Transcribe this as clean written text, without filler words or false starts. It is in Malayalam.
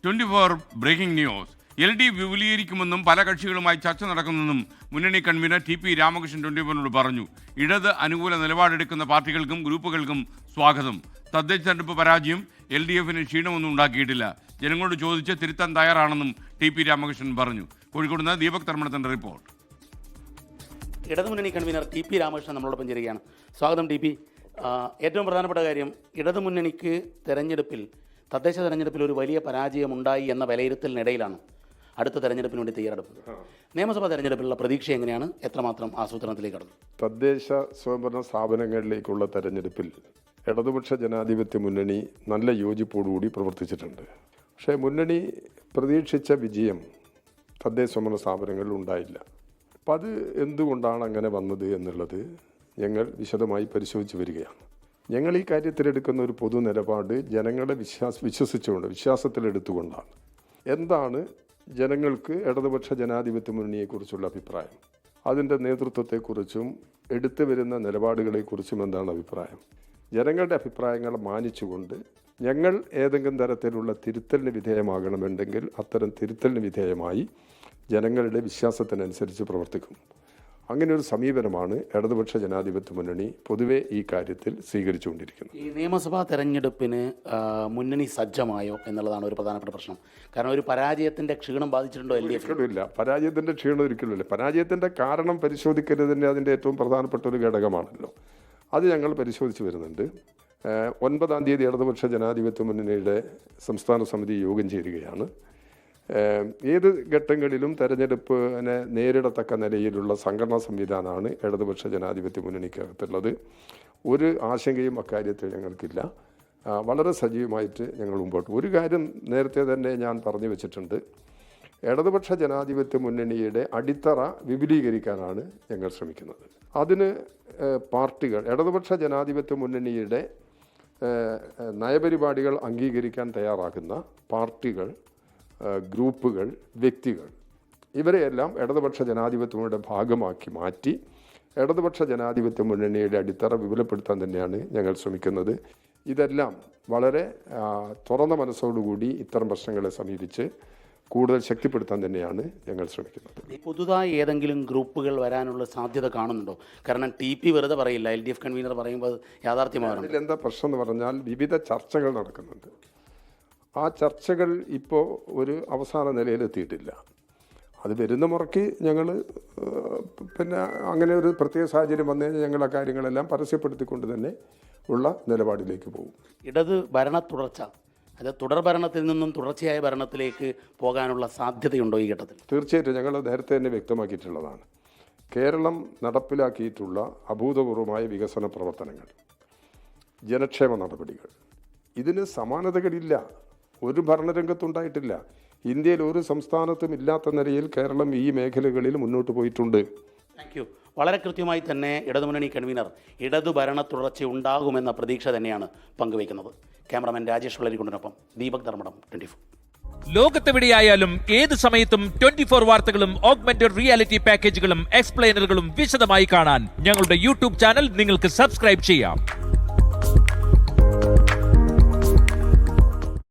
24 ബ്രേക്കിംഗ് ന്യൂസ്. LDF വിപുലീകരിക്കുമെന്നും പല കക്ഷികളുമായി ചർച്ച നടക്കുമെന്നും മുന്നണി കൺവീനർ TP രാമകൃഷ്ണൻ 24 പറഞ്ഞു. ഇടത് അനുകൂല നിലപാടെടുക്കുന്ന പാർട്ടികൾക്കും ഗ്രൂപ്പുകൾക്കും സ്വാഗതം. തദ്ദേശ തെരഞ്ഞെടുപ്പ് പരാജയം LDFന് ക്ഷീണമൊന്നും ഉണ്ടാക്കിയിട്ടില്ല. ജനങ്ങളോട് ചോദിച്ച് തിരുത്താൻ തയ്യാറാണെന്നും TP രാമകൃഷ്ണൻ പറഞ്ഞു. കോഴിക്കോട് നിന്ന് ദീപക് തർമ്മടത്തിന്റെ റിപ്പോർട്ട്. ഇടതുമുന്നണി കൺവീനർ TP രാമകൃഷ്ണൻ നമ്മളോടൊപ്പം ചേരുകയാണ്. സ്വാഗതം TP. ഏറ്റവും പ്രധാനപ്പെട്ട കാര്യം, ഇടതുമുന്നണിക്ക് തദ്ദേശ തെരഞ്ഞെടുപ്പിൽ ഒരു വലിയ പരാജയമുണ്ടായി എന്ന വിലയിരുത്തലിനിടയിലാണ് അടുത്ത തെരഞ്ഞെടുപ്പിന് വേണ്ടി തയ്യാറെടുപ്പ്. നിയമസഭാ തെരഞ്ഞെടുപ്പിലുള്ള പ്രതീക്ഷ എങ്ങനെയാണ്? എത്രമാത്രം ആസൂത്രണത്തിലേക്ക് കടന്നു? തദ്ദേശ സ്വയംഭരണ സ്ഥാപനങ്ങളിലേക്കുള്ള തെരഞ്ഞെടുപ്പിൽ ഇടതുപക്ഷ ജനാധിപത്യ മുന്നണി നല്ല യോജിപ്പോടുകൂടി പ്രവർത്തിച്ചിട്ടുണ്ട്. പക്ഷേ മുന്നണി പ്രതീക്ഷിച്ച വിജയം തദ്ദേശ സ്വയംഭരണ സ്ഥാപനങ്ങളിൽ ഉണ്ടായില്ല. അപ്പം അത് എന്തുകൊണ്ടാണ് അങ്ങനെ വന്നത് എന്നുള്ളത് ഞങ്ങൾ വിശദമായി പരിശോധിച്ച് വരികയാണ്. ഞങ്ങൾ ഈ കാര്യത്തിലെടുക്കുന്ന ഒരു പൊതു നിലപാട് ജനങ്ങളെ വിശ്വാസത്തിലെടുത്തുകൊണ്ടാണ്. എന്താണ് ജനങ്ങൾക്ക് ഇടതുപക്ഷ ജനാധിപത്യ മുന്നണിയെക്കുറിച്ചുള്ള അഭിപ്രായം, അതിൻ്റെ നേതൃത്വത്തെക്കുറിച്ചും എടുത്തു വരുന്ന നിലപാടുകളെക്കുറിച്ചും എന്താണ് അഭിപ്രായം? ജനങ്ങളുടെ അഭിപ്രായങ്ങൾ മാനിച്ചുകൊണ്ട് ഞങ്ങൾ ഏതെങ്കിലും തരത്തിലുള്ള തിരുത്തലിന് വിധേയമാകണമെന്നുണ്ടെങ്കിൽ അത്തരം തിരുത്തലിന് വിധേയമായി ജനങ്ങളുടെ വിശ്വാസത്തിനനുസരിച്ച് പ്രവർത്തിക്കും. അങ്ങനെ ഒരു സമീപനമാണ് ഇടതുപക്ഷ ജനാധിപത്യ മുന്നണി പൊതുവെ ഈ കാര്യത്തിൽ സ്വീകരിച്ചുകൊണ്ടിരിക്കുന്നത്. ഈ നിയമസഭാ തെരഞ്ഞെടുപ്പിന് മുന്നണി സജ്ജമായോ എന്നുള്ളതാണ് ഒരു പ്രധാനപ്പെട്ട പ്രശ്നം. കാരണം ഒരു പരാജയത്തിൻ്റെ ക്ഷീണം ബാധിച്ചിട്ടുണ്ടോ LDF? ഇല്ല, പരാജയത്തിൻ്റെ ക്ഷീണം ഒരിക്കലുമില്ല. പരാജയത്തിൻ്റെ കാരണം പരിശോധിക്കരുതിൻ്റെ അതിൻ്റെ ഏറ്റവും പ്രധാനപ്പെട്ട ഒരു ഘടകമാണല്ലോ. അത് ഞങ്ങൾ പരിശോധിച്ച് വരുന്നുണ്ട്. 9-ാം തീയതി ഇടതുപക്ഷ ജനാധിപത്യ മുന്നണിയുടെ സംസ്ഥാന സമിതി യോഗം ചേരുകയാണ്. ഏത് ഘട്ടങ്ങളിലും തെരഞ്ഞെടുപ്പിനെ നേരിടത്തക്ക നിലയിലുള്ള സംഘടനാ സംവിധാനമാണ് ഇടതുപക്ഷ ജനാധിപത്യ മുന്നണിക്കകത്തുള്ളത്. ഒരു ആശങ്കയും അക്കാര്യത്തിൽ ഞങ്ങൾക്കില്ല. വളരെ സജീവമായിട്ട് ഞങ്ങൾ മുമ്പോട്ട്. ഒരു കാര്യം നേരത്തെ തന്നെ ഞാൻ പറഞ്ഞു വെച്ചിട്ടുണ്ട്. ഇടതുപക്ഷ ജനാധിപത്യ മുന്നണിയുടെ അടിത്തറ വിപുലീകരിക്കാനാണ് ഞങ്ങൾ ശ്രമിക്കുന്നത്. അതിന് പാർട്ടികൾ, ഇടതുപക്ഷ ജനാധിപത്യ മുന്നണിയുടെ നയപരിപാടികൾ അംഗീകരിക്കാൻ തയ്യാറാക്കുന്ന പാർട്ടികൾ, ഗ്രൂപ്പുകൾ, വ്യക്തികൾ, ഇവരെയെല്ലാം ഇടതുപക്ഷ ജനാധിപത്യങ്ങളുടെ ഭാഗമാക്കി മാറ്റി ഇടതുപക്ഷ ജനാധിപത്യ മുന്നണിയുടെ അടിത്തറ വിപുലപ്പെടുത്താൻ തന്നെയാണ് ഞങ്ങൾ ശ്രമിക്കുന്നത്. ഇതെല്ലാം വളരെ തുറന്ന മനസ്സോടുകൂടി ഇത്തരം പ്രശ്നങ്ങളെ സമീപിച്ച് കൂടുതൽ ശക്തിപ്പെടുത്താൻ തന്നെയാണ് ഞങ്ങൾ ശ്രമിക്കുന്നത്. പുതുതായി ഏതെങ്കിലും ഗ്രൂപ്പുകൾ വരാനുള്ള സാധ്യത കാണുന്നുണ്ടോ? കാരണം TP വെറുതെ പറയില്ല, LDF കൺവീനർ പറയുമ്പോൾ യാഥാർത്ഥ്യമാകും. അതിലെന്താ പ്രശ്നം എന്ന് പറഞ്ഞാൽ വിവിധ ചർച്ചകൾ നടക്കുന്നുണ്ട്. ആ ചർച്ചകൾ ഇപ്പോൾ ഒരു അവസാന നിലയിലെത്തിയിട്ടില്ല. അത് വരുന്ന മുറയ്ക്ക് ഞങ്ങൾ പിന്നെ അങ്ങനെ ഒരു പ്രത്യേക സാഹചര്യം വന്നു കഴിഞ്ഞാൽ ഞങ്ങൾ ആ കാര്യങ്ങളെല്ലാം പരസ്യപ്പെടുത്തിക്കൊണ്ട് തന്നെ ഉള്ള നിലപാടിലേക്ക് പോകും. ഇടത് ഭരണ തുടർച്ച, അത് തുടർ ഭരണത്തിൽ നിന്നും തുടർച്ചയായ ഭരണത്തിലേക്ക് പോകാനുള്ള സാധ്യതയുണ്ടോ ഈ ഘട്ടത്തിൽ? തീർച്ചയായിട്ടും ഞങ്ങൾ നേരത്തെ തന്നെ വ്യക്തമാക്കിയിട്ടുള്ളതാണ്. കേരളം നടപ്പിലാക്കിയിട്ടുള്ള അഭൂതപൂർവമായ വികസന പ്രവർത്തനങ്ങൾ, ജനക്ഷേമ നടപടികൾ, ഇതിന് സമാനതകളില്ല. ഒരു ഭരണരംഗത്തുണ്ടായിട്ടില്ല. ഇന്ത്യയിൽ ഒരു സംസ്ഥാനത്തും ഇല്ലാത്ത നിലയിൽ കേരളം ഈ മേഖലകളിൽ മുന്നോട്ട് പോയിട്ടുണ്ട്. Thank you. വളരെ കൃത്യമായി തന്നെ ഇടതുമുന്നണി കൺവീനർ ഇടതു ഭരണ തുടർച്ച ഉണ്ടാകുമെന്ന പ്രതീക്ഷ തന്നെയാണ് പങ്കുവയ്ക്കുന്നത്. ക്യാമറമാൻ രാജേഷ് വളരിക്കൊണ്ടിനൊപ്പം ദീപക് ധർമ്മടം, 24. ലോകത്തെവിടെയായാലും ഏത് സമയത്തും 24 വാർത്തകളും ഓഗ്മെന്റഡ് റിയാലിറ്റി പാക്കേജുകളും എക്സ്പ്ലെയിനറുകളും വിശദമായി കാണാൻ ഞങ്ങളുടെ YouTube ചാനൽ നിങ്ങൾക്ക് സബ്സ്ക്രൈബ് ചെയ്യാം.